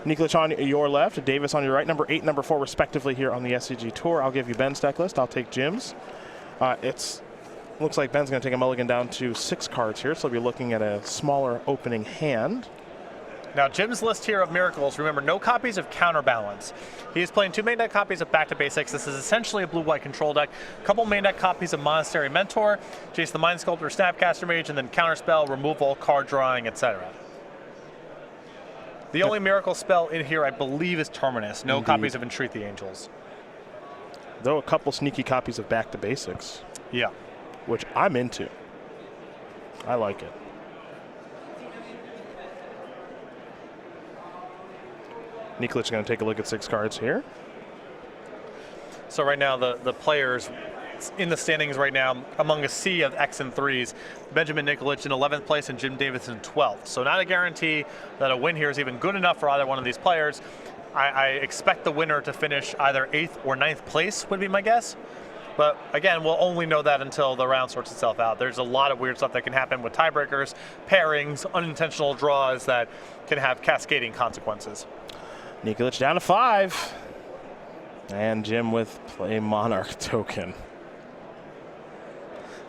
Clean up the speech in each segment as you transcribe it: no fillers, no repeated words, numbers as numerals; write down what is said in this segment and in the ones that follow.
Nikolich on your left, Davis on your right, number 8 and number 4 respectively here on the SCG Tour. I'll give you Ben's deck list. I'll take Jim's. Looks like Ben's going to take a mulligan down to 6 cards here, so we'll be looking at a smaller opening hand. Now, Jim's list here of miracles, remember, no copies of Counterbalance. He is playing 2 main deck copies of Back to Basics. This is essentially a blue-white control deck. A couple main deck copies of Monastery Mentor, Jace the Mind Sculptor, Snapcaster Mage, and then Counterspell, Removal, Card Drawing, etc. The only miracle spell in here, I believe, is Terminus. No copies of Entreat the Angels. Though a couple sneaky copies of Back to Basics. Yeah. Which I'm into. I like it. Nikolich is going to take a look at 6 cards here. So right now, the players in the standings right now, among a sea of X and 3s, Benjamin Nikolich in 11th place and Jim Davis in 12th. So not a guarantee that a win here is even good enough for either one of these players. I expect the winner to finish either 8th or 9th place would be my guess. But again, we'll only know that until the round sorts itself out. There's a lot of weird stuff that can happen with tiebreakers, pairings, unintentional draws that can have cascading consequences. Nikolich down to 5. And Jim with a Monarch token.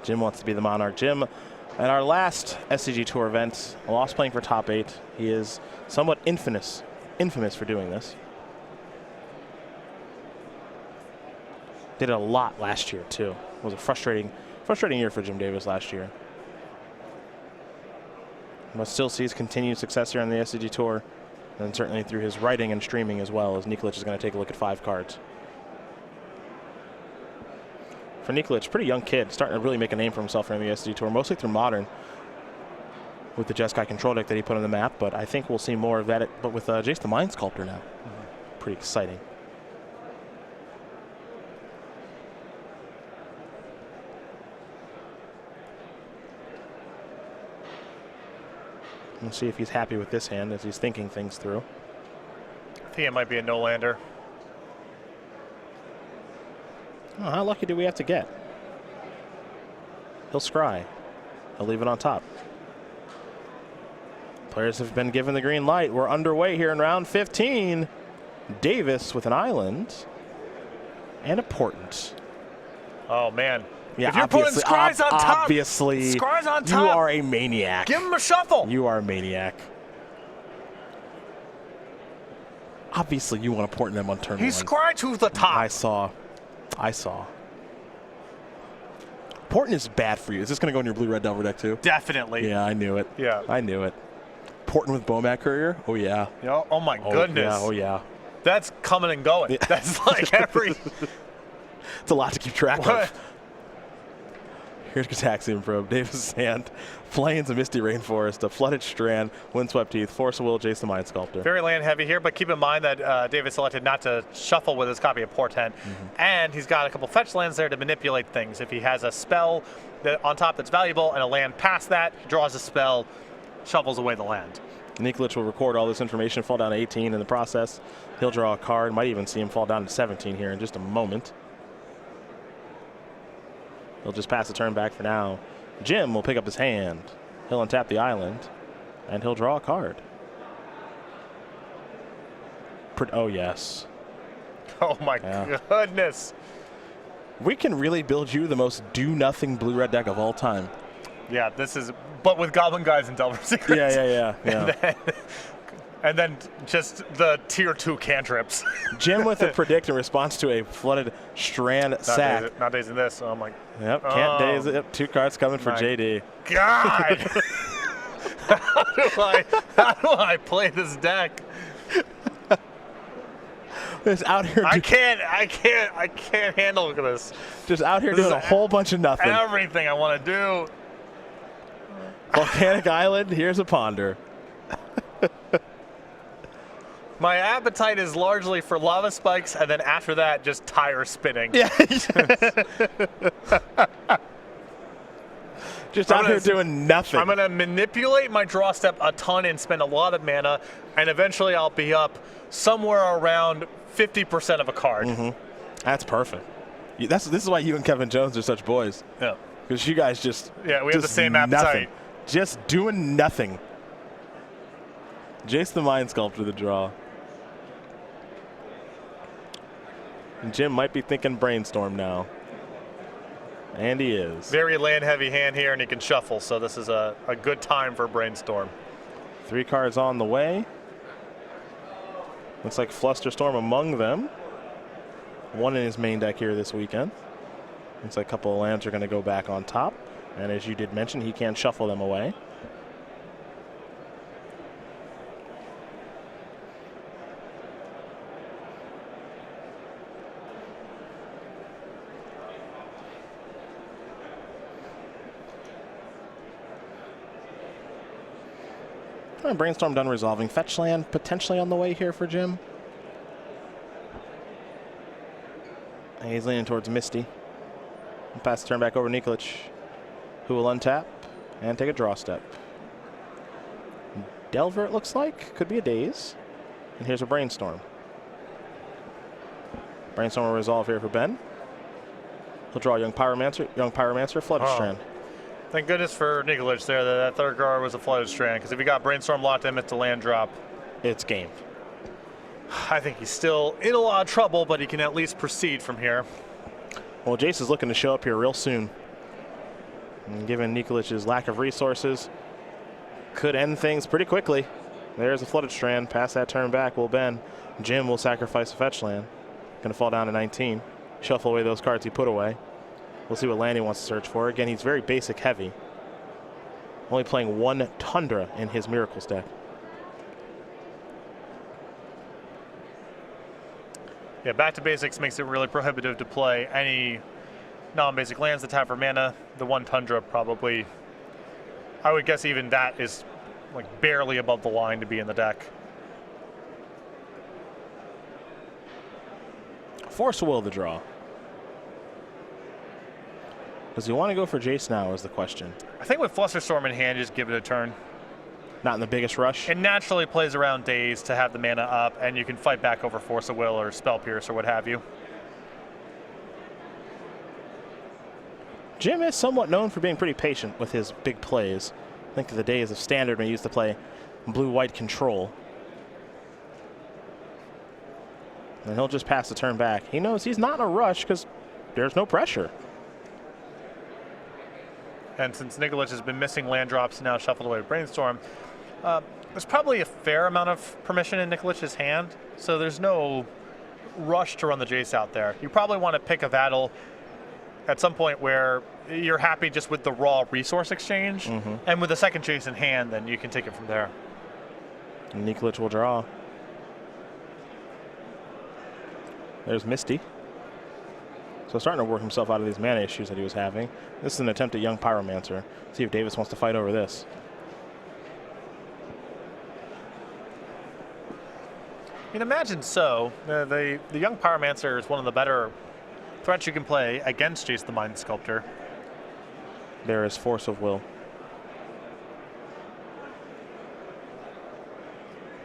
Jim wants to be the Monarch. Jim, at our last SCG Tour event, lost playing for top 8. He is somewhat infamous for doing this. Did it a lot last year, too. It was a frustrating year for Jim Davis last year. But still sees continued success here on the SCG Tour, and certainly through his writing and streaming as well, as Nikolich is going to take a look at 5 cards. For Nikolich, pretty young kid, starting to really make a name for himself here on the SCG Tour, mostly through Modern, with the Jeskai control deck that he put on the map, but I think we'll see more of that, but with Jace the Mind Sculptor now. Pretty exciting. We'll see if he's happy with this hand as he's thinking things through. I think it might be a no-lander. Oh, how lucky do we have to get? He'll scry. He'll leave it on top. Players have been given the green light. We're underway here in round 15. Davis with an island and a portent. Oh, man. Yeah, if you're putting scries on top, obviously, scries on top, you are a maniac. Give him a shuffle. You are a maniac. Obviously, you want to portent them on turn 1. He scry to the top. I saw. Portent is bad for you. Is this going to go in your blue-red Delver deck too? Definitely. Yeah, I knew it. Yeah. I knew it. Portent with Bomat Courier? Oh, yeah. Oh, my goodness. Yeah, oh, yeah. That's coming and going. Yeah. That's like every... It's a lot to keep track of. Here's Gataxian Probe, Davis' hand, Plains, a Misty Rainforest, a Flooded Strand, Windswept Heath, Force of Will, Jace the Mind Sculptor. Very land heavy here, but keep in mind that Davis selected not to shuffle with his copy of Portent, and he's got a couple fetch lands there to manipulate things. If he has a spell that on top that's valuable and a land past that, he draws a spell, shuffles away the land. Nikolich will record all this information, fall down to 18 in the process. He'll draw a card, might even see him fall down to 17 here in just a moment. He'll just pass the turn back for now. Jim will pick up his hand. He'll untap the island, and he'll draw a card. Oh, yes. Oh, my goodness. We can really build you the most do-nothing blue-red deck of all time. Yeah, this is, but with Goblin Guides and Delver Secrets. Yeah. And then just the tier 2 cantrips. Jim with a predict in response to a Flooded Strand sack. Not dazing this. Oh my. Yep, can't daze it. 2 cards coming for JD. God. how do I play this deck? It's out here. I can't handle this. Just out here doing a whole bunch of nothing. Everything I want to do. Volcanic Island. Here's a ponder. My appetite is largely for lava spikes, and then after that, just tire spinning. Yeah. Just out here doing nothing. I'm going to manipulate my draw step a ton and spend a lot of mana, and eventually I'll be up somewhere around 50% of a card. That's perfect. This is why you and Kevin Jones are such boys. Yeah. Because you guys just we have the same appetite. Just doing nothing. Jace the Mind Sculptor, the draw. Jim might be thinking brainstorm now. And he is. Very land-heavy hand here, and he can shuffle, so this is a good time for brainstorm. 3 cards on the way. Looks like Flusterstorm among them. 1 in his main deck here this weekend. Looks like a couple of lands are going to go back on top. And as you did mention, he can shuffle them away. Brainstorm done resolving. Fetch land potentially on the way here for Jim. And he's leaning towards Misty. And pass the turn back over Nikolich, who will untap and take a draw step. Delver, it looks like. Could be a Daze. And here's a Brainstorm. Brainstorm will resolve here for Ben. He'll draw Young Pyromancer, Flooded Strand. Thank goodness for Nikolich there that third card was a Flooded Strand, because if he got Brainstorm locked in, it's a land drop. It's game. I think he's still in a lot of trouble, but he can at least proceed from here. Well, Jace is looking to show up here real soon. And given Nikolich's lack of resources, could end things pretty quickly. There's a Flooded Strand. Pass that turn back will Ben. Jim will sacrifice a fetch land. Going to fall down to 19. Shuffle away those cards he put away. We'll see what land he wants to search for. Again, he's very basic heavy. Only playing 1 Tundra in his Miracles deck. Yeah, back to basics makes it really prohibitive to play any non-basic lands that tap for mana. The 1 Tundra probably, I would guess even that is like barely above the line to be in the deck. Force of Will to draw. Does he want to go for Jace now is the question. I think with Flusterstorm in hand, just give it a turn. Not in the biggest rush? It naturally plays around Daze to have the mana up, and you can fight back over Force of Will or Spell Pierce or what have you. Jim is somewhat known for being pretty patient with his big plays. I think the days of Standard when he used to play blue-white control. And he'll just pass the turn back. He knows he's not in a rush because there's no pressure. And since Nikolich has been missing land drops and now shuffled away with Brainstorm, there's probably a fair amount of permission in Nikolich's hand, so there's no rush to run the Jace out there. You probably want to pick a battle at some point where you're happy just with the raw resource exchange, and with the second Jace in hand, then you can take it from there. And Nikolich will draw. There's Misty. So starting to work himself out of these mana issues that he was having. This is an attempt at Young Pyromancer. See if Davis wants to fight over this. You'd imagine so. The Young Pyromancer is one of the better threats you can play against Jace the Mind Sculptor. There is Force of Will.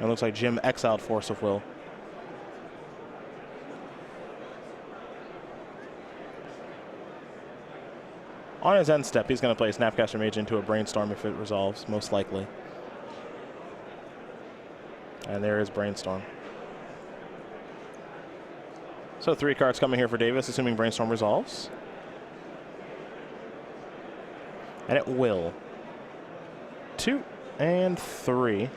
It looks like Jim exiled Force of Will. On his end step, he's going to play Snapcaster Mage into a Brainstorm if it resolves, most likely. And there is Brainstorm. So 3 cards coming here for Davis, assuming Brainstorm resolves. And it will. 2 and 3.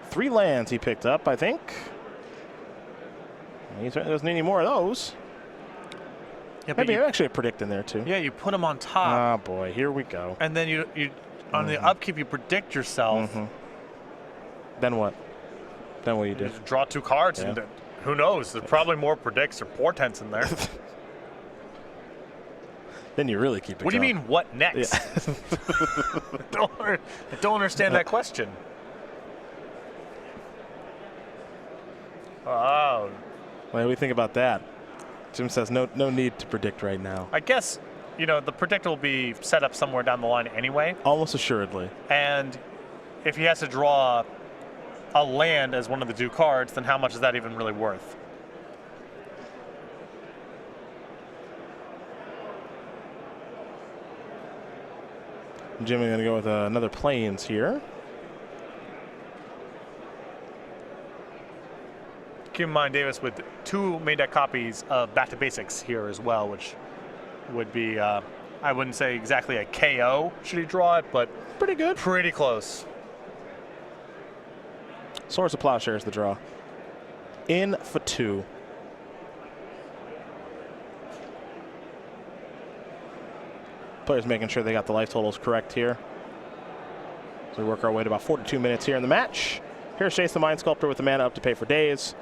3 lands he picked up, I think. He certainly doesn't need any more of those. Yeah, maybe you're actually a predict in there too. Yeah, you put them on top. Oh boy, here we go. And then you on the upkeep you predict yourself. Then what? Then what do you do? You just draw 2 cards, and who knows? There's probably more predicts or portents in there. Then you really keep it What going. do you mean, what next? Yeah. I don't understand that question. Oh. What do we think about that? Jim says no need to predict right now. I guess, the predict will be set up somewhere down the line anyway. Almost assuredly. And if he has to draw a land as one of the 2 cards, then how much is that even really worth? Jim is going to go with another Plains here. Keep in mind, Davis with 2 main deck copies of Back to Basics here as well, which would be, I wouldn't say exactly a KO should he draw it, but Pretty good. pretty close. Swords of Plowshares the draw. In for 2. Players making sure they got the life totals correct here. So we work our way to about 42 minutes here in the match. Here's Jace the Mind Sculptor with the mana up to pay for days,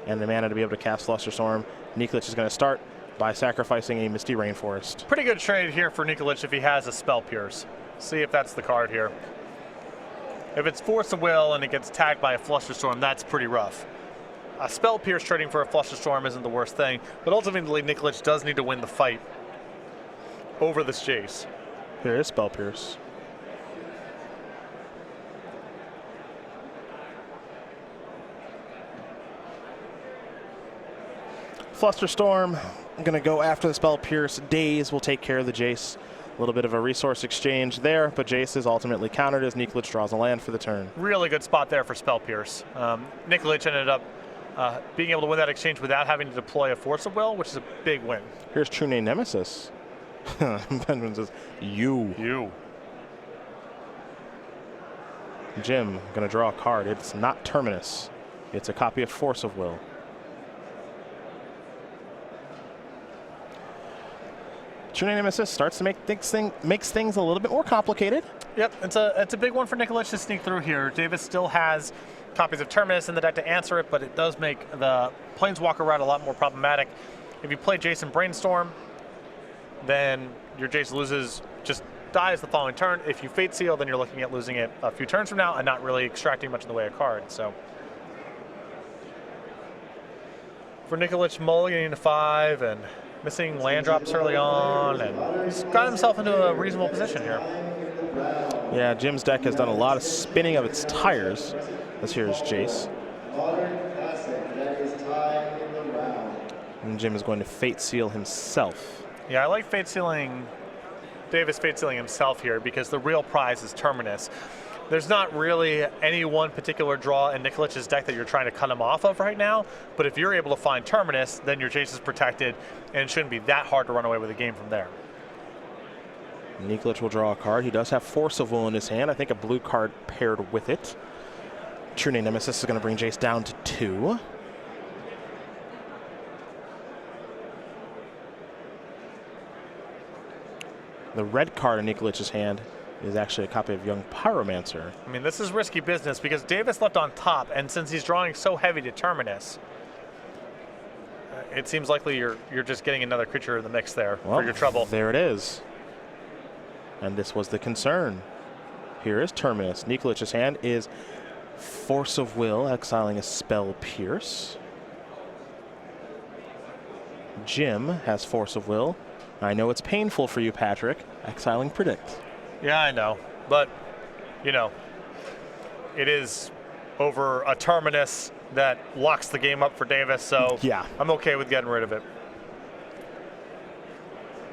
and the mana to be able to cast Flusterstorm. Nikolich is going to start by sacrificing a Misty Rainforest. Pretty good trade here for Nikolich if he has a Spell Pierce. See if that's the card here. If it's Force of Will and it gets tagged by a Flusterstorm, that's pretty rough. A Spell Pierce trading for a Flusterstorm isn't the worst thing, but ultimately Nikolich does need to win the fight over this Jace. Here is Spell Pierce. Flusterstorm, I'm going to go after the Spell Pierce. Daze will take care of the Jace. A little bit of a resource exchange there, but Jace is ultimately countered as Nikolich draws a land for the turn. Really good spot there for Spell Pierce. Nikolich ended up being able to win that exchange without having to deploy a Force of Will, which is a big win. Here's True Name Nemesis. Benjamin says, you. Jim, going to draw a card. It's not Terminus. It's a copy of Force of Will. True Name Nemesis starts to makes things a little bit more complicated. Yep, it's a big one for Nikolich to sneak through here. Davis still has copies of Terminus in the deck to answer it, but it does make the Planeswalker route a lot more problematic. If you play Jason Brainstorm, then your Jace just dies the following turn. If you Fate Seal, then you're looking at losing it a few turns from now and not really extracting much in the way of cards. So for Nikolich, mulliganing to 5 and missing land drops early on, and he's got himself into a reasonable position here. Yeah, Jim's deck has done a lot of spinning of its tires. This here is Jace. And Jim is going to Fate Seal himself. Yeah, I like Davis Fate Sealing himself here because the real prize is Terminus. There's not really any one particular draw in Nikolich's deck that you're trying to cut him off of right now, but if you're able to find Terminus, then your Jace is protected, and it shouldn't be that hard to run away with the game from there. Nikolich will draw a card. He does have Force of Will in his hand. I think a blue card paired with it. True Name Nemesis is going to bring Jace down to 2. The red card in Nikolich's hand is actually a copy of Young Pyromancer. I mean, this is risky business because Davis left on top, and since he's drawing so heavy to Terminus, it seems likely you're just getting another creature in the mix there for your trouble. There it is. And this was the concern. Here is Terminus. Nikolich's hand is Force of Will, exiling a Spell Pierce. Jim has Force of Will. I know it's painful for you, Patrick, exiling Predict. Yeah, I know, but, it is over a Terminus that locks the game up for Davis, so yeah, I'm okay with getting rid of it.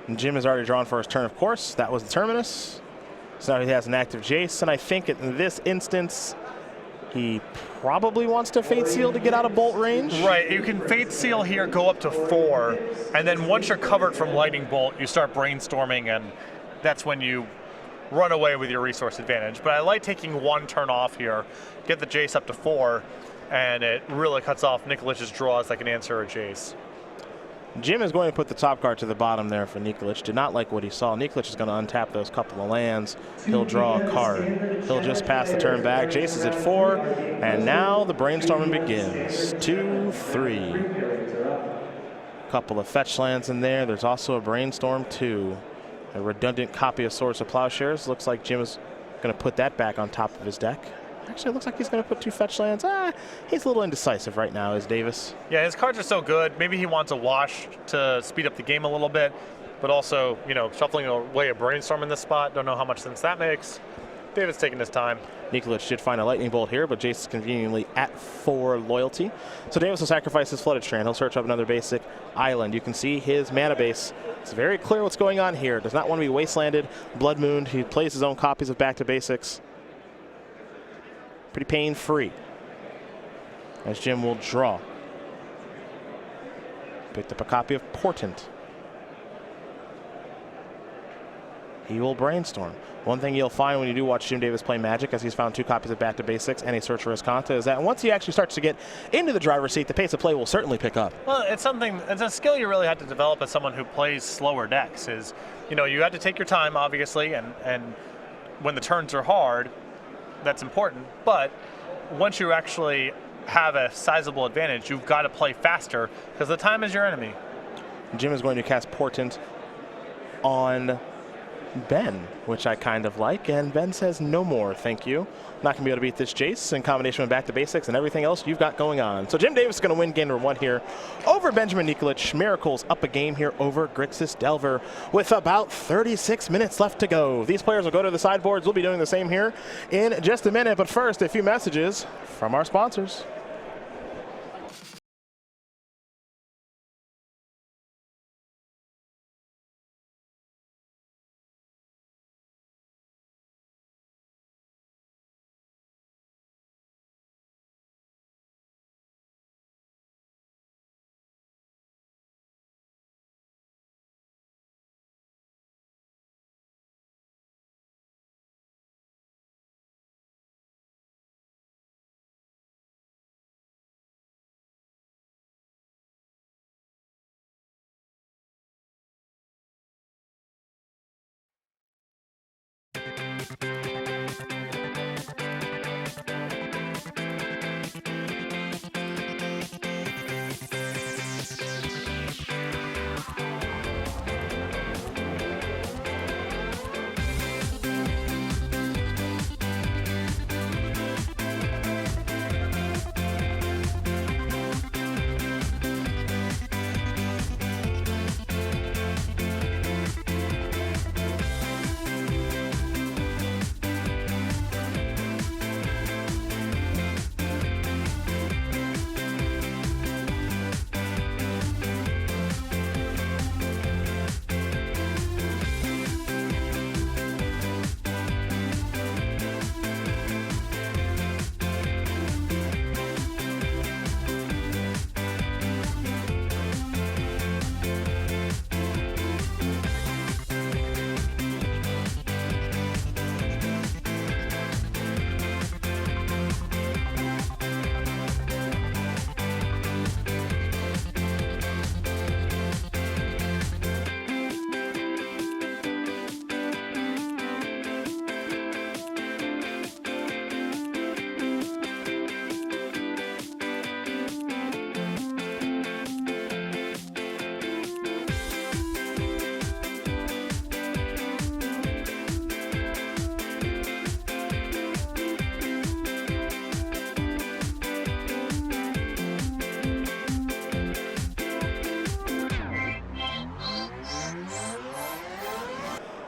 And Jim has already drawn for his turn, of course. That was the Terminus. So now he has an active Jace, and I think in this instance, he probably wants to Fate Seal to get out of bolt range. Right, you can Fate Seal here, go up to 4, and then once you're covered from Lightning Bolt, you start brainstorming, and that's when you run away with your resource advantage. But I like taking 1 turn off here, get the Jace up to 4, and it really cuts off Nikolich's draws that can answer a Jace. Jim is going to put the top card to the bottom there for Nikolich. Did not like what he saw. Nikolich is going to untap those couple of lands. He'll draw a card. He'll just pass the turn back. Jace is at 4, and now the brainstorming begins. 2, 3. Couple of fetch lands in there. There's also a Brainstorm 2. A redundant copy of Swords of Plowshares. Looks like Jim is going to put that back on top of his deck. Actually, it looks like he's going to put 2 fetch lands. He's a little indecisive right now, is Davis. Yeah, his cards are so good. Maybe he wants a wash to speed up the game a little bit, but also, shuffling away a Brainstorm in this spot. Don't know how much sense that makes. Davis taking his time. Nikolich did find a Lightning Bolt here, but Jace is conveniently at 4 loyalty. So Davis will sacrifice his Flooded Strand. He'll search up another basic island. You can see his mana base. It's very clear what's going on here. Does not want to be wastelanded, Blood Mooned. He plays his own copies of Back to Basics. Pretty pain-free. As Jim will draw. Picked up a copy of Portent. He will brainstorm. One thing you'll find when you do watch Jim Davis play Magic, as he's found 2 copies of Back to Basics and a Search for Escanta, is that once he actually starts to get into the driver's seat, the pace of play will certainly pick up. Well, it's a skill you really have to develop as someone who plays slower decks. Is, you know, you have to take your time, obviously, and when the turns are hard, that's important. But once you actually have a sizable advantage, you've got to play faster because the time is your enemy. Jim is going to cast Portent on Ben, which I kind of like, and Ben says no more, thank you. Not going to be able to beat this Jace in combination with Back to Basics and everything else you've got going on. So Jim Davis is going to win game number 1 here over Benjamin Nikolich. Miracles up a game here over Grixis Delver with about 36 minutes left to go. These players will go to the sideboards. We'll be doing the same here in just a minute, but first, a few messages from our sponsors.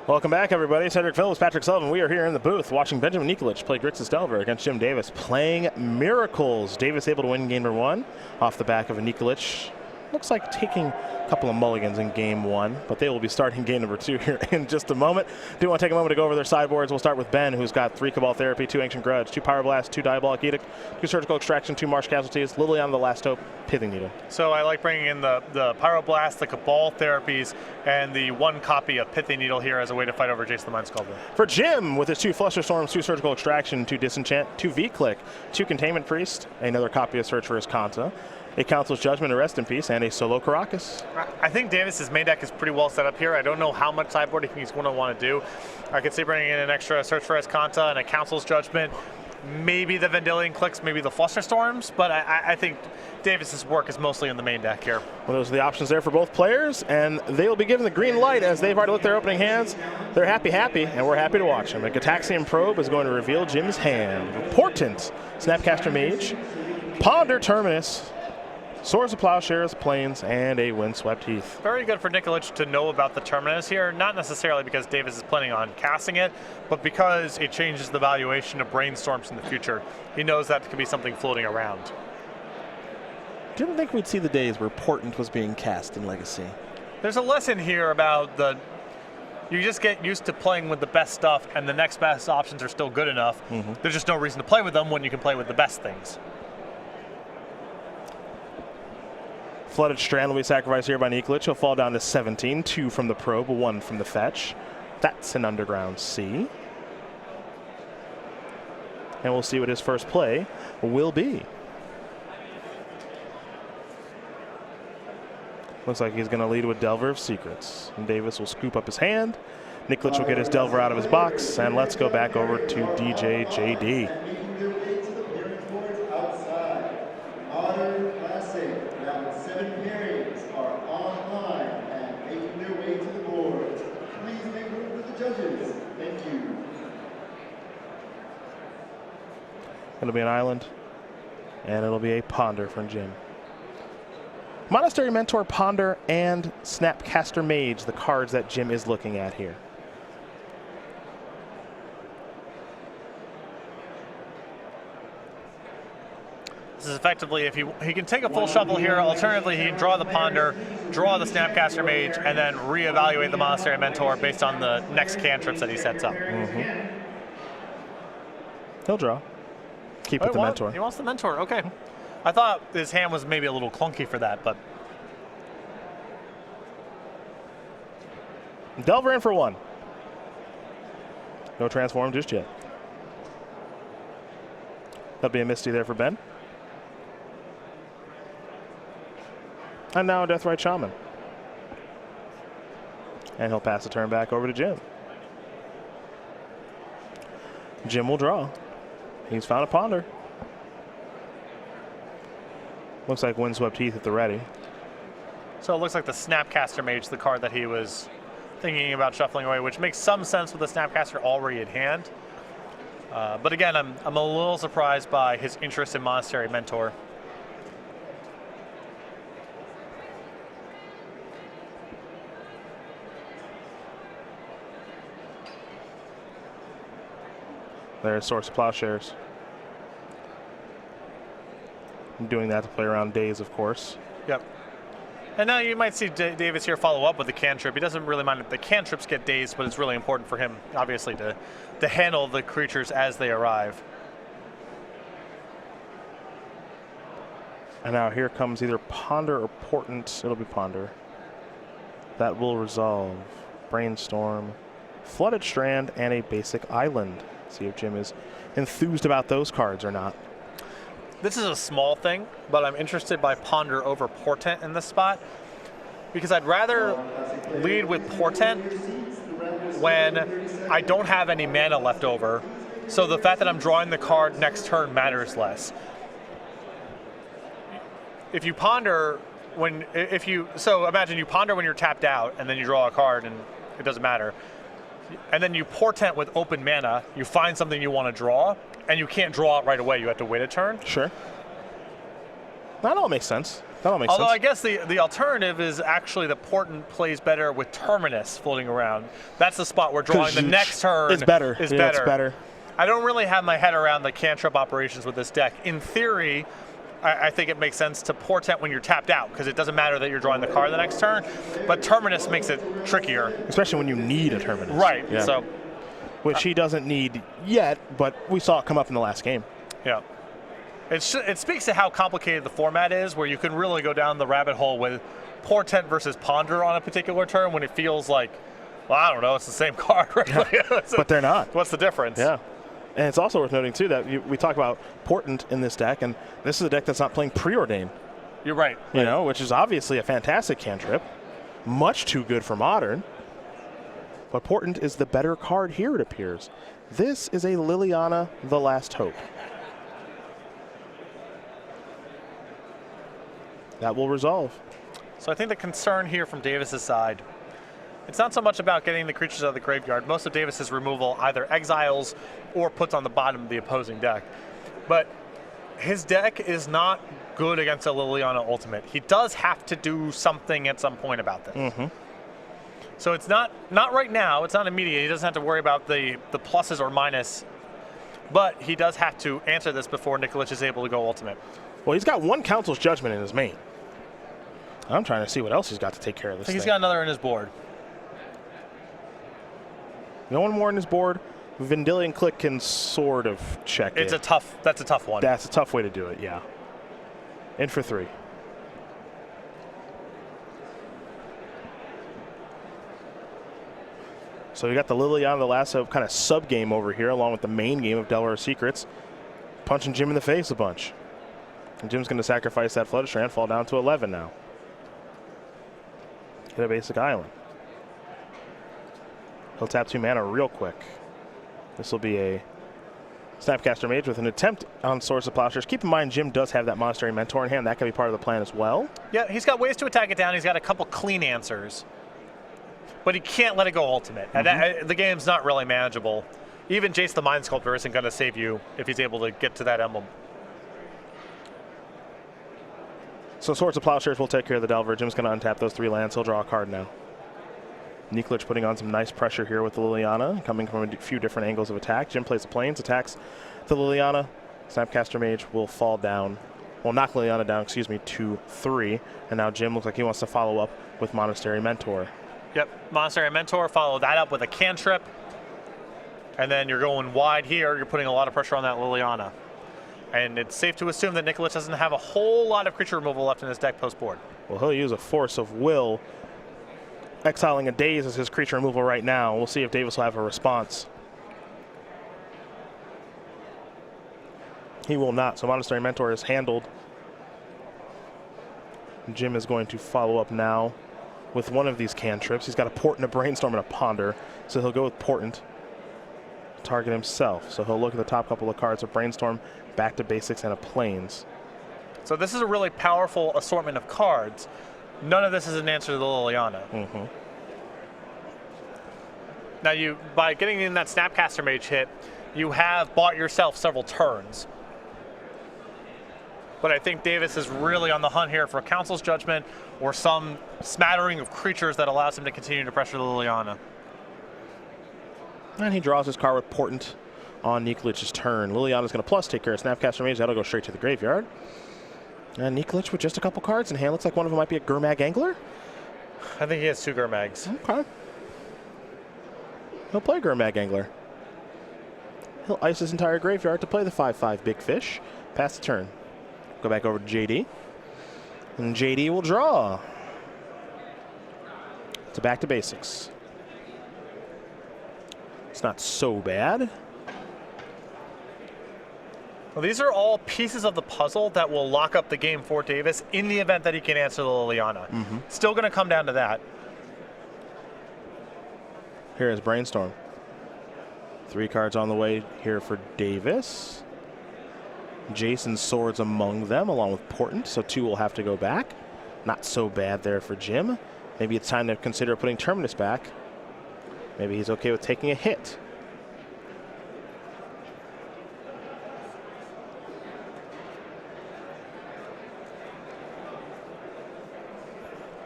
Welcome back, everybody. Cedric Phillips, Patrick Sullivan. We are here in the booth watching Benjamin Nikolich play Grixis Delver against Jim Davis, playing Miracles. Davis able to win game number 1 off the back of a Nikolich. Looks like taking a couple of mulligans in game 1, but they will be starting game number 2 here in just a moment. Do want to take a moment to go over their sideboards. We'll start with Ben, who's got 3 Cabal Therapy, 2 Ancient Grudge, 2 Pyroblast, 2 Diabolic Edict, 2 Surgical Extraction, 2 Marsh Casualties, Liliana the Last Hope, Pithing Needle. So I like bringing in the Pyroblast, the Cabal Therapies, and the 1 copy of Pithing Needle here as a way to fight over Jace the Mind Sculptor. For Jim, with his 2 Flusterstorms, 2 Surgical Extraction, 2 Disenchant, 2 V-Click, 2 Containment Priest, another copy of Search for Escanta, a Council's Judgment, a Rest in Peace, and a solo Caracas. I think Davis's main deck is pretty well set up here. I don't know how much sideboarding he's going to want to do. I could see bringing in an extra Search for Escanta and a Council's Judgment, maybe the Vendilion Clicks, maybe the Flusterstorms, but I think Davis's work is mostly in the main deck here. Well, those are the options there for both players, and they will be given the green light as they've already lit their opening hands. They're happy, and we're happy to watch them. A Gataxian Probe is going to reveal Jim's hand. Portent, Snapcaster Mage, Ponder Terminus, Swords of Plowshares, Plains, and a Windswept Heath. Very good for Nikolich to know about the Terminus here, not necessarily because Davis is planning on casting it, but because it changes the valuation of Brainstorms in the future. He knows that could be something floating around. Didn't think we'd see the days where Portent was being cast in Legacy. There's a lesson here about you just get used to playing with the best stuff, and the next best options are still good enough. There's just no reason to play with them when you can play with the best things. Flooded Strand will be sacrificed here by Nikolich. He'll fall down to 17. 2 from the probe, 1 from the fetch. That's an Underground Sea. And we'll see what his first play will be. Looks like he's going to lead with Delver of Secrets. And Davis will scoop up his hand. Nikolich will get his Delver out of his box. And let's go back over to DJ JD. It'll be an island, and it'll be a Ponder from Jim. Monastery Mentor, Ponder, and Snapcaster Mage, the cards that Jim is looking at here. This is effectively, if he can take a full shuffle here. Alternatively, he can draw the Ponder, draw the Snapcaster Mage, and then reevaluate the Monastery Mentor based on the next cantrips that he sets up. He'll draw. Keep with the Mentor. He wants the Mentor, okay. I thought his hand was maybe a little clunky for that, but. Delver in for 1. No transform just yet. That'll be a Misty there for Ben. And now a Deathrite Shaman. And he'll pass the turn back over to Jim. Jim will draw. He's found a Ponder. Looks like Windswept Heath at the ready. So it looks like the Snapcaster Mage, the card that he was thinking about shuffling away, which makes some sense with the Snapcaster already at hand. But again, I'm a little surprised by his interest in Monastery Mentor. There's Source of Plowshares. I'm doing that to play around days, of course. Yep. And now you might see Davis here follow up with the cantrip. He doesn't really mind if the cantrips get dazed, but it's really important for him, obviously, to handle the creatures as they arrive. And now here comes either Ponder or Portent. It'll be Ponder. That will resolve. Brainstorm, Flooded Strand, and a basic island. See if Jim is enthused about those cards or not. This is a small thing, but I'm interested by Ponder over Portent in this spot because I'd rather lead with Portent when I don't have any mana left over. So the fact that I'm drawing the card next turn matters less. If you ponder so imagine you ponder when you're tapped out and then you draw a card and it doesn't matter. And then you Portent with open mana, you find something you want to draw, and you can't draw it right away. You have to wait a turn. Sure. That all makes sense. Although I guess the alternative is actually the Portent plays better with Terminus floating around. That's the spot where drawing the next turn is better. It's better. I don't really have my head around the cantrip operations with this deck. In theory, I think it makes sense to Portent when you're tapped out because it doesn't matter that you're drawing the card the next turn, but Terminus makes it trickier. Especially when you need a Terminus. Right, yeah. So. Which he doesn't need yet, but we saw it come up in the last game. Yeah. It speaks to how complicated the format is, where you can really go down the rabbit hole with Portent versus Ponder on a particular turn when it feels like, well, I don't know, it's the same card, right? Yeah. But they're not. What's the difference? Yeah. And it's also worth noting, too, that we talk about Portent in this deck, and this is a deck that's not playing Preordain. You're right. You know, which is obviously a fantastic cantrip. Much too good for Modern. But Portent is the better card here, it appears. This is a Liliana, the Last Hope. That will resolve. So I think the concern here from Davis's side, it's not so much about getting the creatures out of the graveyard. Most of Davis's removal either exiles or puts on the bottom of the opposing deck. But his deck is not good against a Liliana Ultimate. He does have to do something at some point about this. So it's not right now. It's not immediate. He doesn't have to worry about the pluses or minus. But he does have to answer this before Nikolich is able to go Ultimate. Well, he's got one Council's Judgment in his main. I'm trying to see what else he's got to take care of this I think thing. He's got another in his board. No one more in his board. Vendilion Click can sort of check it. That's a tough one. That's a tough way to do it, yeah. In for 3. So we got the Liliana the Lasso kind of sub-game over here, along with the main game of Delaware Secrets. Punching Jim in the face a bunch. And Jim's going to sacrifice that Flooded Strand, fall down to 11 now. Get a basic island. He'll tap 2 mana real quick. This will be a Snapcaster Mage with an attempt on Swords of Plowshares. Keep in mind, Jim does have that Monastery Mentor in hand. That could be part of the plan as well. Yeah, he's got ways to attack it down. He's got a couple clean answers. But he can't let it go ultimate. And the game's not really manageable. Even Jace the Mind Sculptor isn't going to save you if he's able to get to that emblem. So Swords of Plowshares will take care of the Delver. Jim's going to untap those 3 lands. He'll draw a card now. Nikolich putting on some nice pressure here with the Liliana, coming from a few different angles of attack. Jim plays the Plains, attacks the Liliana. Snapcaster Mage will fall down. Well, knock Liliana down, excuse me, to 3. And now Jim looks like he wants to follow up with Monastery Mentor. Yep, Monastery Mentor, follow that up with a cantrip. And then you're going wide here. You're putting a lot of pressure on that Liliana. And it's safe to assume that Nikolich doesn't have a whole lot of creature removal left in his deck post-board. Well, he'll use a Force of Will, exiling a Daze as his creature removal right now. We'll see if Davis will have a response. He will not, so Monastery Mentor is handled. Jim is going to follow up now with one of these cantrips. He's got a Portent, a Brainstorm, and a Ponder, so he'll go with Portent. Target himself, so he'll look at the top couple of cards of Brainstorm, Back to Basics, and a Plains. So this is a really powerful assortment of cards. None of this is an answer to the Liliana. Now, by getting in that Snapcaster Mage hit, you have bought yourself several turns. But I think Davis is really on the hunt here for a Council's Judgment or some smattering of creatures that allows him to continue to pressure the Liliana. And he draws his card with Portent on Nikolich's turn. Liliana's going to plus take care of Snapcaster Mage. That'll go straight to the graveyard. And Nikolich with just a couple cards in hand. Looks like one of them might be a Gurmag Angler. I think he has 2 Gurmags. Okay. He'll play Gurmag Angler. He'll ice his entire graveyard to play the 5/5 Big Fish. Pass the turn. Go back over to JD. And JD will draw. It's a Back to Basics. It's not so bad. Well, these are all pieces of the puzzle that will lock up the game for Davis in the event that he can answer the Liliana. Still going to come down to that. Here is Brainstorm. 3 cards on the way here for Davis. Jason's Swords among them, along with Portent, so 2 will have to go back. Not so bad there for Jim. Maybe it's time to consider putting Terminus back. Maybe he's okay with taking a hit.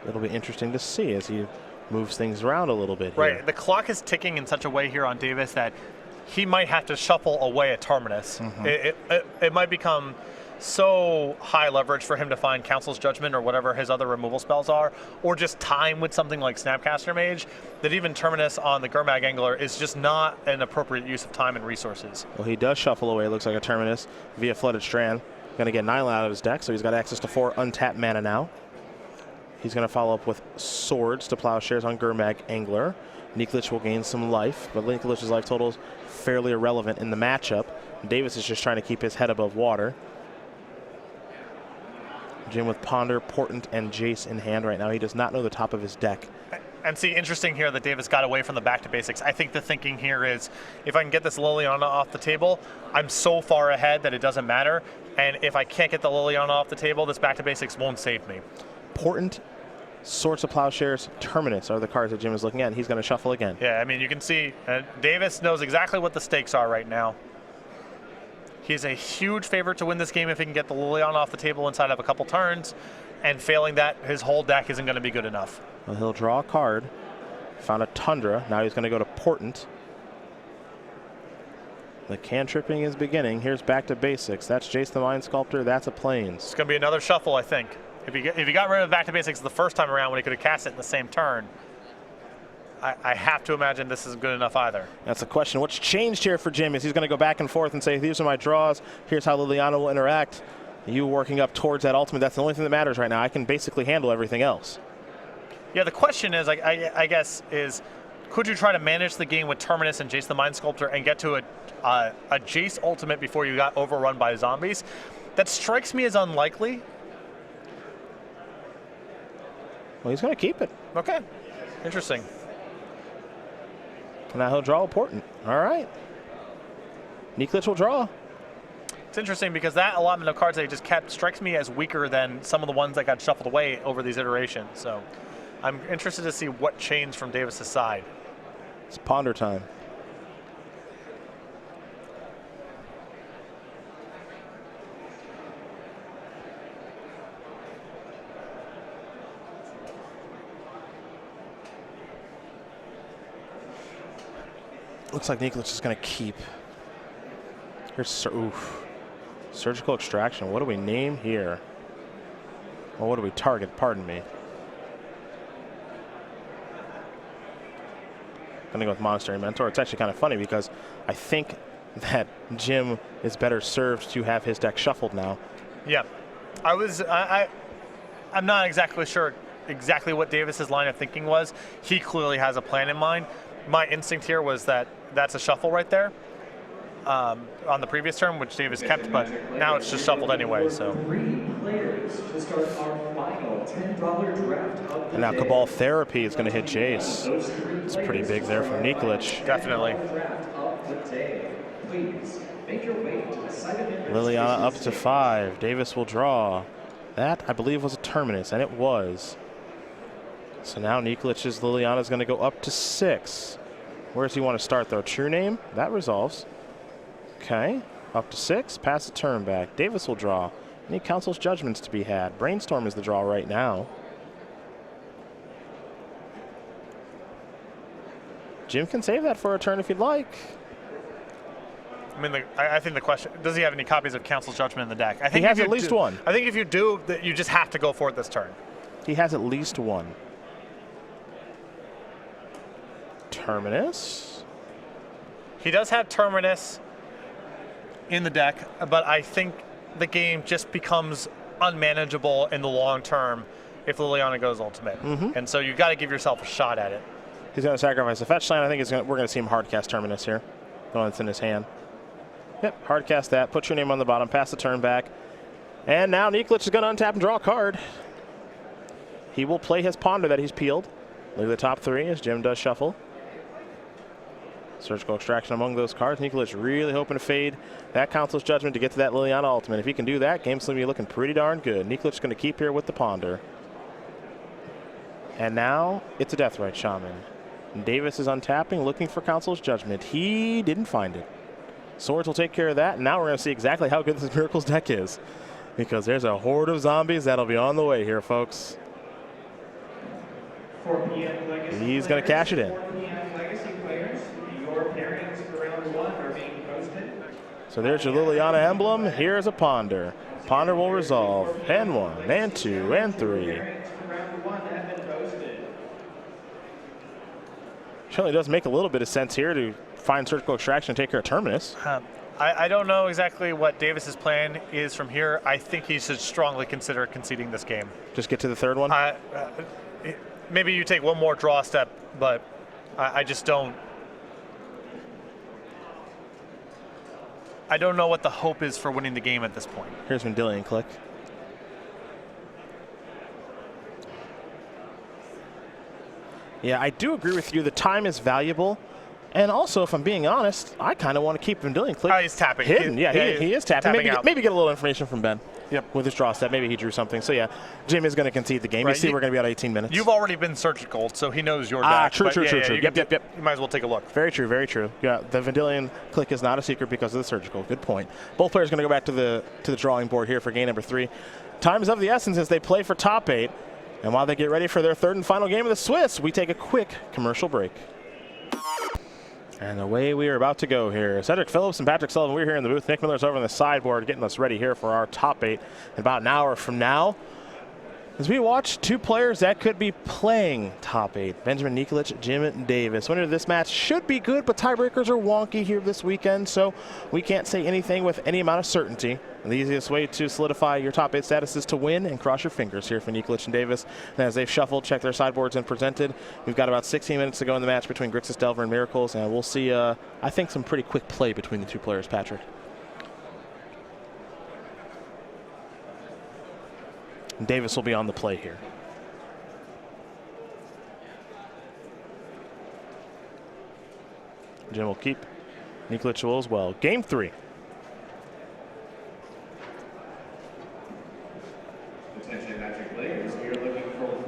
It'll be interesting to see as he moves things around a little bit here. Right, the clock is ticking in such a way here on Davis that he might have to shuffle away a Terminus. It might become so high leverage for him to find Council's Judgment or whatever his other removal spells are, or just time with something like Snapcaster Mage, that even Terminus on the Gurmag Angler is just not an appropriate use of time and resources. Well, he does shuffle away, looks like a Terminus via Flooded Strand. Going to get 9 out of his deck, so he's got access to 4 untapped mana now. He's going to follow up with Swords to Plowshares on Gurmag Angler. Nikolich will gain some life, but Nikolich's life total is fairly irrelevant in the matchup. Davis is just trying to keep his head above water. Jim with Ponder, Portent, and Jace in hand right now. He does not know the top of his deck. And see, interesting here that Davis got away from the Back to Basics. I think the thinking here is, if I can get this Liliana off the table, I'm so far ahead that it doesn't matter. And if I can't get the Liliana off the table, this Back to Basics won't save me. Portent, Swords of Plowshares, Terminus are the cards that Jim is looking at, and he's going to shuffle again. Yeah, I mean, you can see Davis knows exactly what the stakes are right now. He's a huge favorite to win this game if he can get the Liliana off the table inside of a couple turns, and failing that, his whole deck isn't going to be good enough. Well, he'll draw a card. Found a Tundra. Now he's going to go to Portent. The cantripping is beginning. Here's Back to Basics. That's Jace the Mind Sculptor. That's a Plains. It's going to be another shuffle, I think. If he got rid of Back to Basics the first time around when he could have cast it in the same turn, I have to imagine this isn't good enough either. That's the question. What's changed here for Jim is he's going to go back and forth and say, these are my draws. Here's how Liliana will interact. You working up towards that ultimate, that's the only thing that matters right now. I can basically handle everything else. Yeah, the question is, I guess, is could you try to manage the game with Terminus and Jace the Mind Sculptor and get to a Jace ultimate before you got overrun by zombies? That strikes me as unlikely. Well, he's going to keep it. Okay, interesting. Now he'll draw a portent. All right. Nikolich will draw. It's interesting because that allotment of cards that he just kept strikes me as weaker than some of the ones that got shuffled away over these iterations. So I'm interested to see what changed from Davis's side. It's ponder time. Looks like Nikolich is going to keep. Here's surgical extraction. What do we name here? Or what do we target? Pardon me. Going to go with Monastery Mentor. It's actually kind of funny because I think that Jim is better served to have his deck shuffled now. Yeah, I'm not exactly sure exactly what Davis's line of thinking was. He clearly has a plan in mind. My instinct here was that that's a shuffle right there on the previous turn, which Davis kept, but now it's just shuffled anyway. So. And now Cabal Therapy is going to hit Jace. It's pretty big there from Nikolich. Definitely. Liliana up to 5. Davis will draw. That, I believe, was a Terminus, and it was. So now Nikolich's Liliana is going to go up to 6. Where does he want to start, though? True Name? That resolves. Okay. Up to 6. Pass the turn back. Davis will draw. Any Council's Judgments to be had. Brainstorm is the draw right now. Jim can save that for a turn if you'd like. I mean, I think the question, does he have any copies of Council's Judgment in the deck? I think he has at least one. I think if you do, you just have to go for it this turn. He has at least one. Terminus. He does have Terminus in the deck, but I think the game just becomes unmanageable in the long term if Liliana goes ultimate. And so you've got to give yourself a shot at it. He's going to sacrifice the fetch line. I think we're going to see him hardcast Terminus here. The one that's in his hand. Yep, hardcast that. Put your name on the bottom. Pass the turn back. And now Nikolich is going to untap and draw a card. He will play his Ponder that he's peeled. Look at the top 3 as Jim does shuffle. Surgical Extraction among those cards. Nikolich really hoping to fade that Council's Judgment to get to that Liliana ultimate. If he can do that, game's going to be looking pretty darn good. Nikolich going to keep here with the Ponder. And now it's a Deathrite Shaman. Davis is untapping, looking for Council's Judgment. He didn't find it. Swords will take care of that. And now we're going to see exactly how good this Miracles deck is. Because there's a horde of zombies that'll be on the way here, folks. He's going to cash it in. So there's your Liliana emblem. Here's a Ponder. Ponder will resolve. And 1, and 2, and 3. Certainly does make a little bit of sense here to find Surgical Extraction and take care of Terminus. I don't know exactly what Davis's plan is from here. I think he should strongly consider conceding this game. Just get to the third one? Maybe you take one more draw step, but I just don't. I don't know what the hope is for winning the game at this point. Here's Mendelian Click. Yeah, I do agree with you. The time is valuable. And also, if I'm being honest, I kind of want to keep Mendelian Click he's tapping. hidden. He is tapping. Maybe get a little information from Ben. Yep. With his draw step. Maybe he drew something. So, yeah, Jim is going to concede the game. Right. You see, we're going to be out 18 minutes. You've already been surgical, so he knows your deck. True. Yep. You might as well take a look. Very true, very true. Yeah, the Mendelian Click is not a secret because of the surgical. Good point. Both players going to go back to the drawing board here for game number 3. Time is of the essence as they play for top 8. And while they get ready for their third and final game of the Swiss, we take a quick commercial break. And away we are about to go here. Cedric Phillips and Patrick Sullivan, we're here in the booth. Nick Miller's over on the sideboard getting us ready here for our top 8 in about an hour from now. As we watch two players that could be playing top 8, Benjamin Nikolich, Jim Davis. Winner of this match should be good, but tiebreakers are wonky here this weekend, so we can't say anything with any amount of certainty. And the easiest way to solidify your top 8 status is to win and cross your fingers here for Nikolich and Davis. And as they've shuffled, checked their sideboards, and presented, we've got about 16 minutes to go in the match between Grixis, Delver, and Miracles, and we'll see, I think, some pretty quick play between the two players, Patrick. And Davis will be on the play here. Jim will keep. Nikolich will as well. Game 3.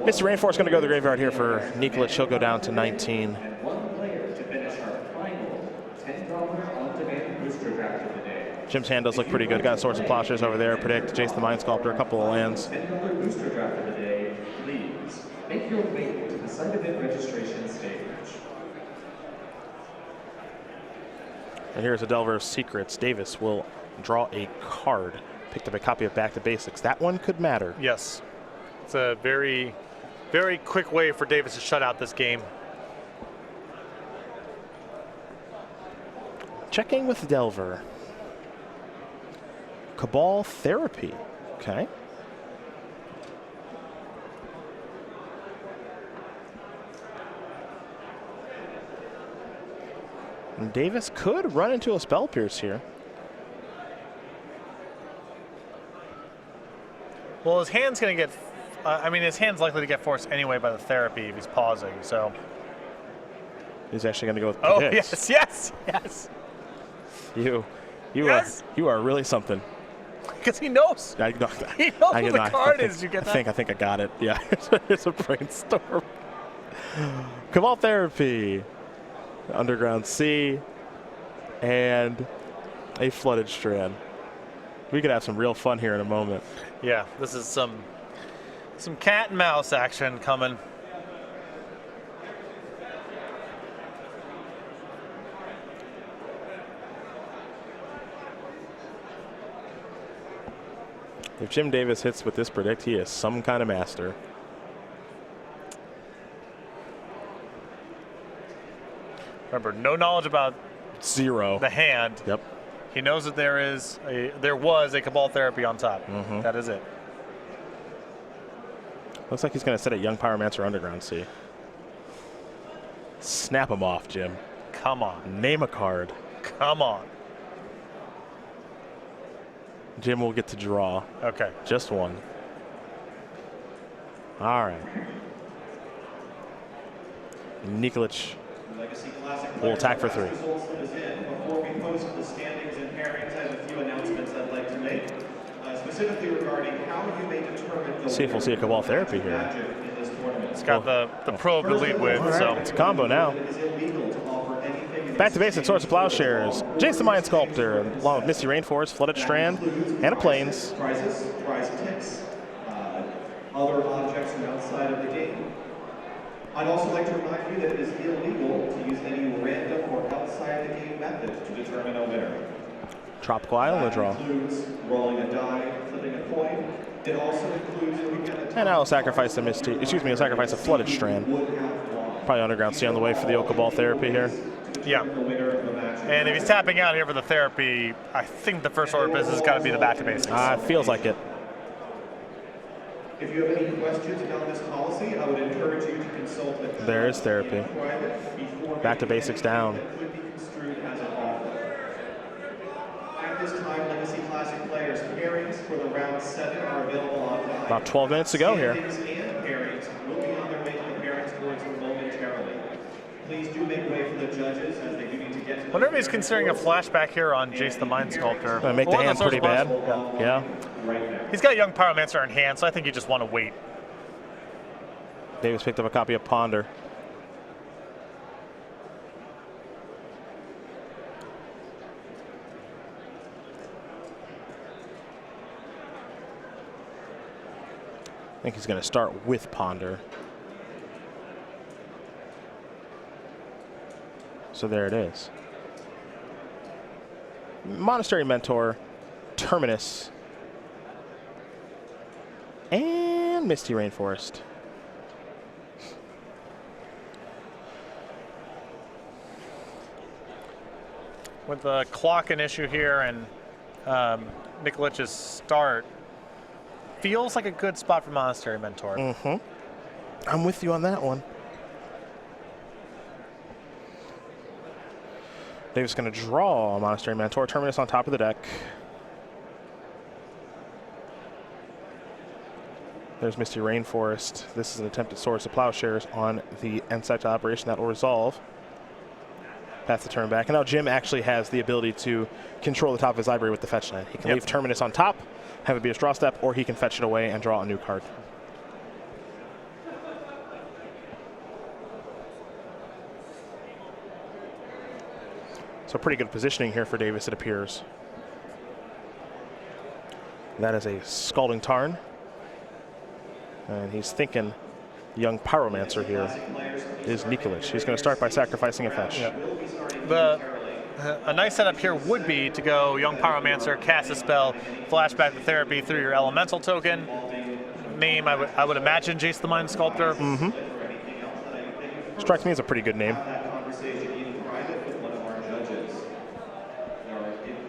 Mr. Rainforest going to go to the graveyard here for Nikolich. He'll go down to 19. Jim's hand does look pretty good. Got a Swords of Plowshares over there. Predict Jace the Mind Sculptor, a couple of lands. Booster draft of the day, please make your way to the site event registration stage. And here's a Delver of Secrets. Davis will draw a card. Picked up a copy of Back to Basics. That one could matter. Yes. It's a very, very quick way for Davis to shut out this game. Checking with Delver. Cabal Therapy. Okay. And Davis could run into a Spell Pierce here. Well, his hand's going to get, I mean, his hand's likely to get forced anyway by the therapy if he's pausing, so. He's actually going to go with Oh, Predicts. yes, yes, yes. You are really something. Because he knows. He knows what the card is. You get that? I think I got it. Yeah, it's a brainstorm. Cabal Therapy, Underground Sea, and a Flooded Strand. We could have some real fun here in a moment. Yeah, this is some cat and mouse action coming. If Jim Davis hits with this Predict, he is some kind of master. Remember, no knowledge about Zero. the hand. Yep. He knows that there was a Cabal Therapy on top. Mm-hmm. That is it. Looks like he's going to set a Young Pyromancer Underground Sea. Snap him off, Jim. Come on. Name a card. Come on. Jim will get to draw. Okay. Just one. All right. Nikolich will attack for 3. Before we post the standings and pairings, I have a few announcements I'd like to make, specifically regarding how you may determine the See if we'll see a Cabal Therapy here. in this tournament. It's got the probe to lead with, All right. so. It's a combo now. It is illegal to offer anything in Back to Basics, Swords of Plowshares, Jace the Mind Sculptor, along with Misty Rainforest, Flooded Strand, and a Plains. Prizes, prize ticks, other objects from outside of the game. I'd also like to remind you that it is illegal to use any random or outside the game method to determine a winner. Tropical Island draw. It includes rolling a die, flipping a coin. It also includes And I'll sacrifice a Misty, I'll sacrifice a Flooded Strand. Probably Underground Sea on the way for the Cabal Therapy here. Yeah. And if he's tapping out here for the therapy, I think the first order of business has got to be the Back to Basics. Feels like it. If you have any questions about this policy, I would encourage you to consult a There is therapy. Back to Basics down. that could be construed as an offer. At this time, Legacy Classic players' pairings for the round 7 are available online. About 12 minutes to go here. Standings and pairings will be on their way to the pairings boards momentarily. Please do make way for the judges as they do need to get to. Wonder if he's considering a flashback here on Jace the Mind Sculptor. Gonna make the hand pretty bad. Yeah. He's got a Young Pyromancer in hand, so I think you just want to wait. Davis picked up a copy of Ponder. I think he's going to start with Ponder. So there it is. Monastery Mentor, Terminus, and Misty Rainforest. With the clock an issue here and Nikolich's start, feels like a good spot for Monastery Mentor. I'm with you on that one. Davis going to draw a Monastery Mentor. Terminus on top of the deck. There's Misty Rainforest. This is an attempt at Swords to Plowshares on the insect operation that will resolve. Pass the turn back. And now Jim actually has the ability to control the top of his library with the fetch land. He can leave Terminus on top, have it be a draw step, or he can fetch it away and draw a new card. So pretty good positioning here for Davis, it appears. That is a Scalding Tarn. And he's thinking young Pyromancer here is Nikolich. He's going to start by sacrificing a fetch. A nice setup here would be to go Young Pyromancer, cast a spell, flashback the therapy through your elemental token. Name, I would imagine Jace the Mind Sculptor. Strikes me as a pretty good name.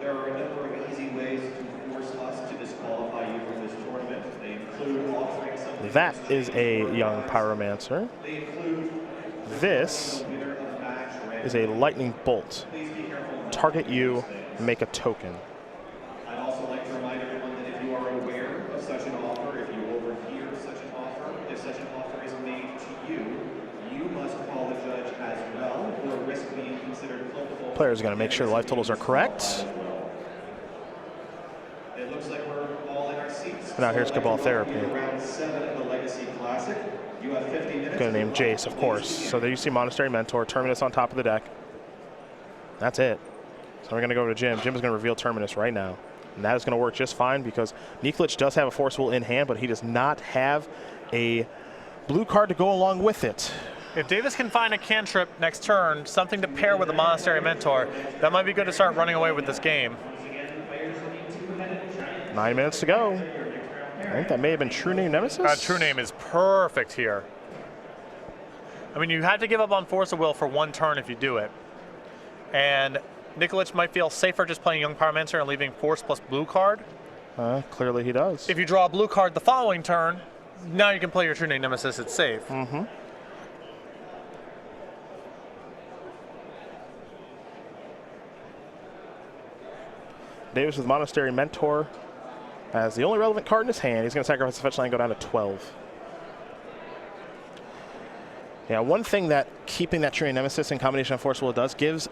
There are a number of easy ways to force us to disqualify you from this tournament. They include offering something. That is a Young Pyromancer. This is a Lightning Bolt. Target you, make a token. I'd also like to remind everyone that if you are aware of such an offer, if you overhear such an offer, if such an offer is made to you, you must call the judge as well, or risk being considered culpable. Players are going to make sure the life totals are correct. It looks like we're all in our seats. Now here's Cabal Therapy. Round 7 of the Legacy Classic. You have 50 minutes. Going to name Jace, of course. So there you see Monastery Mentor, Terminus on top of the deck. That's it. So we're going to go to Jim. Jim is going to reveal Terminus right now. And that is going to work just fine because Nikolich does have a Force Will in hand, but he does not have a blue card to go along with it. If Davis can find a cantrip next turn, something to pair with a Monastery Mentor, that might be good to start running away with this game. 9 minutes to go. I think that may have been True Name Nemesis. True Name is perfect here. I mean, you had to give up on Force of Will for one turn if you do it. And Nikolich might feel safer just playing Young Pyromancer and leaving Force plus blue card. Clearly he does. If you draw a blue card the following turn, now you can play your True Name Nemesis, it's safe. Davis with Monastery Mentor as the only relevant card in his hand. He's going to sacrifice the fetch line and go down to 12. Yeah, one thing that keeping that True Name Nemesis in combination of Force Will does gives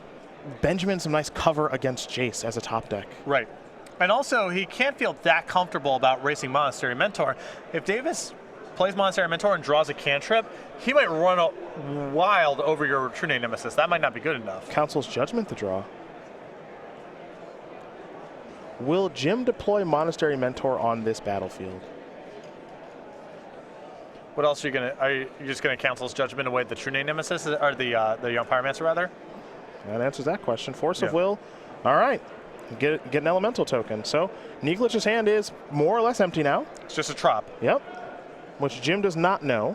Benjamin some nice cover against Jace as a top deck. Right. And also, he can't feel that comfortable about racing Monastery Mentor. If Davis plays Monastery Mentor and draws a cantrip, he might run wild over your True Name Nemesis. That might not be good enough. Council's Judgment to draw. Will Jim deploy Monastery Mentor on this battlefield? What else are you gonna? Are you just gonna Council's Judgment away the True Name Nemesis, or the Young Pyromancer rather? That answers that question. Force of Will. All right. Get an elemental token. So Nikolich's hand is more or less empty now. It's just a trop. Yep. Which Jim does not know.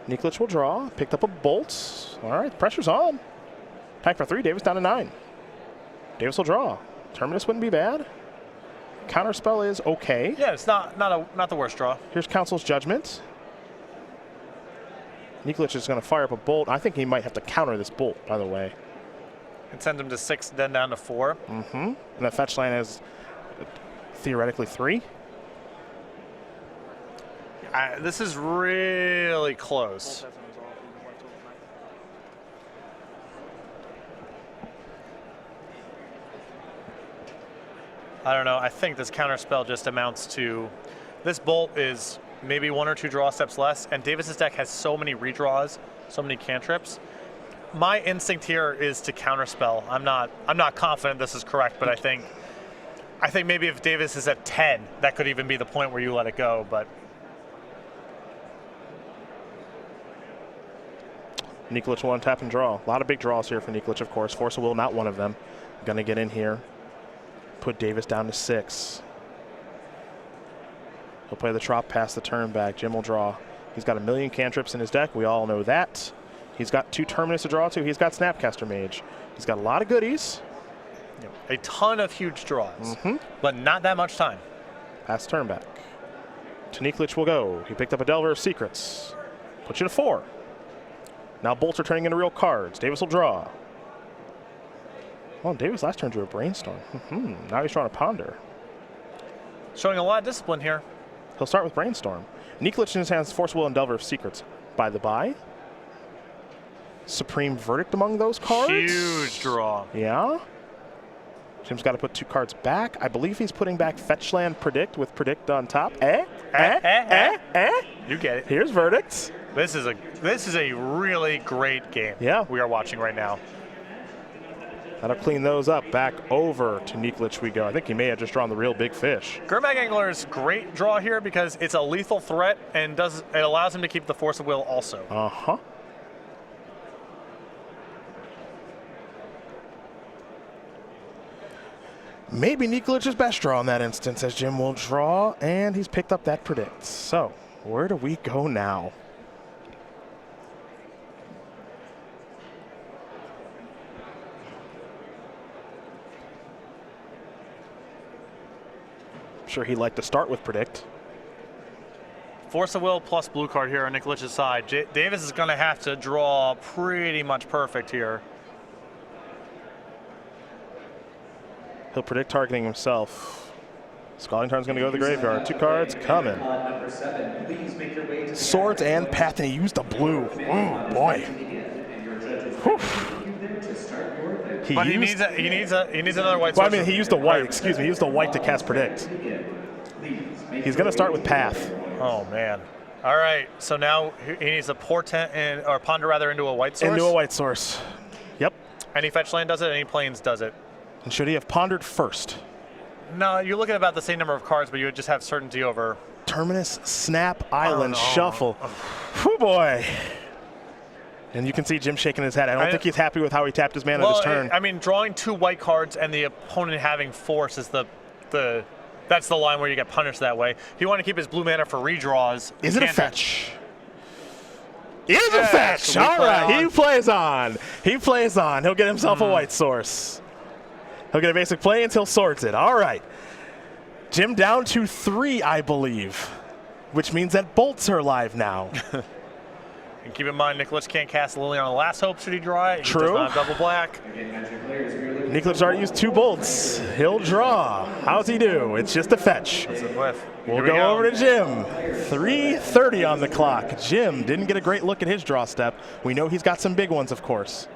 Nikolich will draw. Picked up a bolt. All right. Pressure's on. Attack for 3. Davis down to 9. Davis will draw. Terminus wouldn't be bad. Counterspell is okay. Yeah, it's not the worst draw. Here's Council's Judgment. Nikolich is going to fire up a bolt. I think he might have to counter this bolt, by the way. And send him to 6, then down to 4. And that fetch line is theoretically 3. This is really close. I don't know. I think this counterspell just amounts to... This bolt is maybe 1 or 2 draw steps less, and Davis's deck has so many redraws, so many cantrips. My instinct here is to counterspell. I'm not confident this is correct, but I think maybe if Davis is at 10, that could even be the point where you let it go, but... Nikolich will untap and draw. A lot of big draws here for Nikolich, of course. Force of Will, not one of them. Going to get in here. Put Davis down to 6. He'll play the Trop past the turn back. Jim will draw. He's got a million cantrips in his deck. We all know that. He's got 2 Terminus to draw to. He's got Snapcaster Mage. He's got a lot of goodies. A ton of huge draws, but not that much time. Past turn back. To Nikolich will go. He picked up a Delver of Secrets. Puts you to 4. Now bolts are turning into real cards. Davis will draw. Well, Davis last turn drew a Brainstorm. Now he's drawing a Ponder. Showing a lot of discipline here. He'll start with Brainstorm. Nikolich in his hands, Force Will and Delver of Secrets. By the by. Supreme Verdict among those cards. Huge draw. Yeah. Jim's got to put 2 cards back. I believe he's putting back Fetchland Predict with Predict on top. You get it. Here's Verdicts. This is a really great game. Yeah. We are watching right now. That'll clean those up. Back over to Nikolich we go. I think he may have just drawn the real big fish. Gurmag Angler's great draw here because it's a lethal threat and it allows him to keep the Force of Will also. Maybe Nikolich's best draw in that instance, as Jim will draw, and he's picked up that Predict. So, where do we go now? I'm sure he'd like to start with Predict. Force of Will plus blue card here on Nikolich's side. Davis is going to have to draw pretty much perfect here. He'll predict targeting himself. Scalding Tarn's going to go to the graveyard. 2 cards coming. Swords and Path, and he used a blue. Oh boy. But he needs another white. Well, I mean, he used a white. Excuse me. He used a white to cast Predict. He's going to start with Path. Oh man. All right. So now he needs a Portent or Ponder rather into a white source. Into a white source. Yep. Any fetch land does it. Any plains does it. And should he have pondered first? No, you're looking at about the same number of cards, but you would just have certainty over. Terminus, Snap, Island, Shuffle. Whew, boy. And you can see Jim shaking his head. I don't think he's happy with how he tapped his mana this turn. I mean, drawing 2 white cards and the opponent having Force is that's the line where you get punished that way. He wanted to keep his blue mana for redraws. Is it a fetch? It is a fetch. All right, he plays on. He plays on. He'll get himself a white source. He'll get a basic play until sorts it. All right. Jim down to 3, I believe, which means that bolts are live now. And keep in mind, Nikolich can't cast Liliana on the last hope should he draw it. True. He does not have double black. Nikolich already used 2 bolts. He'll draw. How's he do? It's just a fetch. We'll go over to Jim. 3:30 on the clock. Jim didn't get a great look at his draw step. We know he's got some big ones, of course.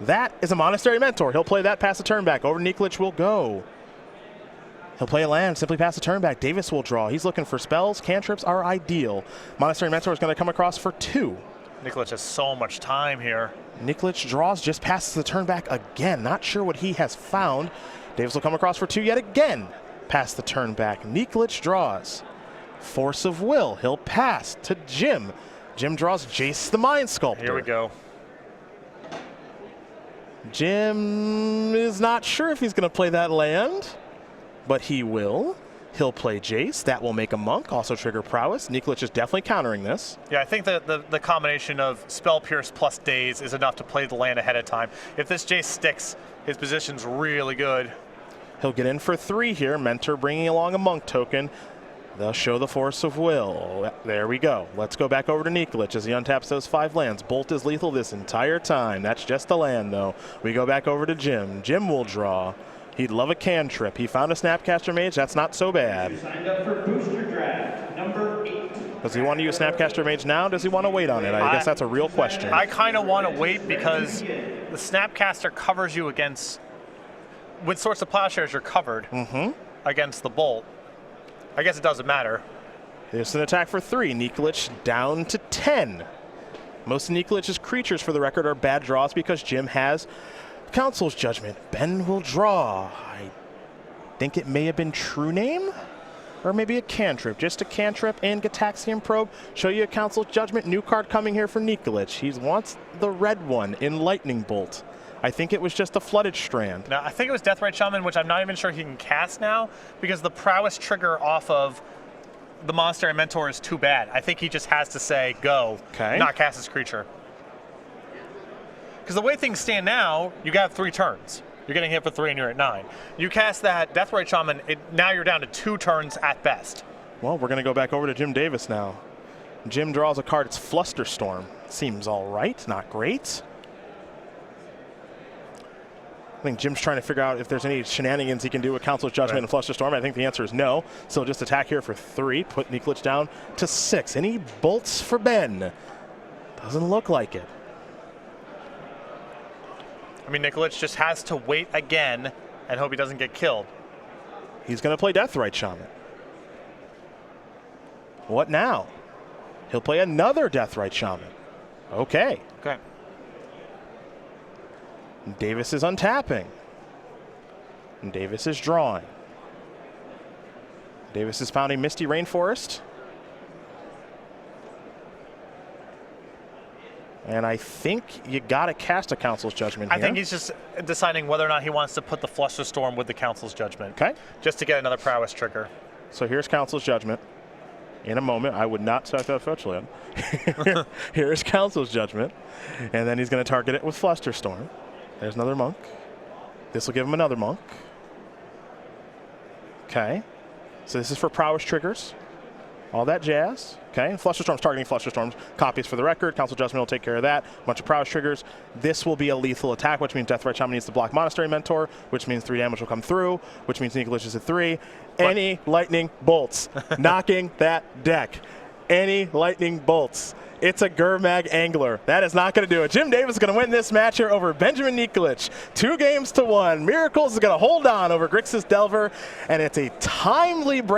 That is a Monastery Mentor. He'll play that past the turn back. Over to Nikolich will go. He'll play a land, simply pass the turn back. Davis will draw. He's looking for spells. Cantrips are ideal. Monastery Mentor is going to come across for 2. Nikolich has so much time here. Nikolich draws, just passes the turn back again. Not sure what he has found. Davis will come across for 2 yet again. Pass the turn back. Nikolich draws. Force of Will. He'll pass to Jim. Jim draws Jace the Mind Sculptor. Here we go. Jim is not sure if he's going to play that land, but he will. He'll play Jace. That will make a Monk, also trigger Prowess. Nikolich is definitely countering this. Yeah, I think that the combination of Spell Pierce plus Daze is enough to play the land ahead of time. If this Jace sticks, his position's really good. He'll get in for 3 here. Mentor bringing along a Monk token. They'll show the Force of Will. There we go. Let's go back over to Nikolich as he untaps those 5 lands. Bolt is lethal this entire time. That's just a land, though. We go back over to Jim. Jim will draw. He'd love a cantrip. He found a Snapcaster Mage. That's not so bad. Signed up for booster draft number 8. Does he want to use Snapcaster Mage now? Does he want to wait on it? I guess that's a real question. I kind of want to wait because the Snapcaster covers you against. With Source of Plowshares, you're covered against the Bolt. I guess it doesn't matter. There's an attack for 3. Nikolich down to 10. Most of Nikolich's creatures, for the record, are bad draws because Jim has Council's Judgment. Ben will draw. I think it may have been True Name, or maybe a cantrip. Just a cantrip and Gataxian Probe. Show you a Council's Judgment. New card coming here for Nikolich. He wants the red one in Lightning Bolt. I think it was just a flooded strand. No, I think it was Deathrite Shaman, which I'm not even sure he can cast now because the prowess trigger off of the Monastery Mentor is too bad. I think he just has to say go, not cast his creature. Because the way things stand now, you got 3 turns. You're getting hit for 3 and you're at 9. You cast that Deathrite Shaman, now you're down to 2 turns at best. Well, we're going to go back over to Jim Davis now. Jim draws a card. It's Flusterstorm. Seems all right, not great. I think Jim's trying to figure out if there's any shenanigans he can do with Council's Judgment and Flusterstorm. I think the answer is no. So just attack here for 3, put Nikolich down to 6. Any bolts for Ben? Doesn't look like it. I mean, Nikolich just has to wait again and hope he doesn't get killed. He's going to play Deathrite Shaman. What now? He'll play another Deathrite Shaman. Okay. Okay. Davis is untapping. And Davis is drawing. Davis has found a Misty Rainforest. And I think you got to cast a Council's Judgment here. I think he's just deciding whether or not he wants to put the Flusterstorm with the Council's Judgment. Okay. Just to get another prowess trigger. So here's Council's Judgment. In a moment, I would not set that Fetchland. Here's Council's Judgment. And then he's going to target it with Flusterstorm. There's another monk. This will give him another monk. Okay. So this is for prowess triggers. All that jazz. Okay. Flusterstorm's targeting Flusterstorms. Copies for the record. Council Judgment will take care of that. Bunch of prowess triggers. This will be a lethal attack, which means Deathrite Shaman needs to block Monastery Mentor, which means 3 damage will come through, which means Nikolich is at 3. Any lightning bolts. Knocking that deck. Any lightning bolts. It's a Gurmag Angler. That is not going to do it. Jim Davis is going to win this match here over Benjamin Nikolich. 2 games to 1. Miracles is going to hold on over Grixis Delver, and it's a timely break.